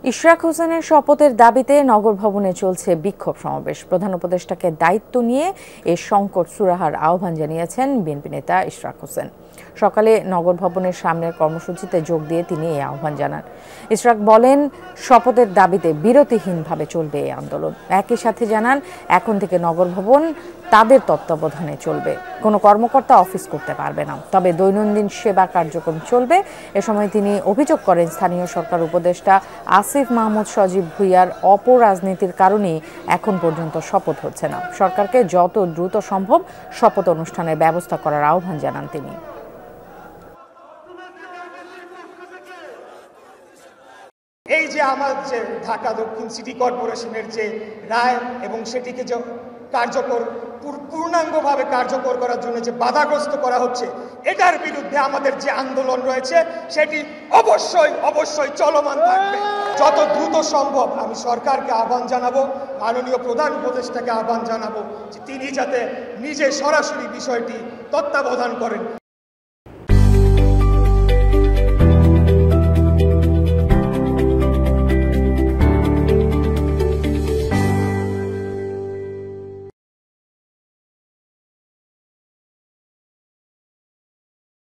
ইশরাক হোসেনের শপথের দাবিতে নগর ভবনে চলছে বিক্ষোভ সমাবেশ। প্রধান উপদেষ্টাকে দায়িত্ব নিয়ে এ সংকট সুরাহার আহ্বান জানিয়েছেন বিএনপি নেতা ইশরাক হোসেন। সকালে নগর ভবনের সামনের কর্মসূচিতে যোগ দিয়ে তিনি এই আহ্বান জানান। ইশরাক বলেন, শপথের দাবিতে বিরতিহীনভাবে চলবে এই আন্দোলন। একই সাথে জানান, এখন থেকে নগর ভবন তাদের তত্ত্বাবধানে চলবে, কোনো কর্মকর্তা অফিস করতে পারবে না, তবে দৈনন্দিন সেবা কার্যক্রম চলবে। এ সময় তিনি অভিযোগ করেন, স্থানীয় সরকার উপদেষ্টা আসিফ মাহমুদ সজীব ভুঁইয়ার অপরাজনীতির কারণেই এখন পর্যন্ত শপথ হচ্ছে না। সরকারকে যত দ্রুত সম্ভব শপথ অনুষ্ঠানের ব্যবস্থা করার আহ্বান জানান তিনি। এই যে আমার যে ঢাকা দক্ষিণ সিটি কর্পোরেশনের যে রায় এবং সেটিকে যে পূর্ণাঙ্গভাবে কার্যকর করার জন্য যে বাধাগ্রস্ত করা হচ্ছে, এটার বিরুদ্ধে আমাদের যে আন্দোলন রয়েছে সেটি অবশ্যই চলমান থাকবে। যত দ্রুত সম্ভব আমি সরকারকে আহ্বান জানাবো, মাননীয় প্রধান উপদেষ্টাকে আহ্বান জানাবো যে তিনি যাতে নিজে সরাসরি বিষয়টি তত্ত্বাবধান করেন।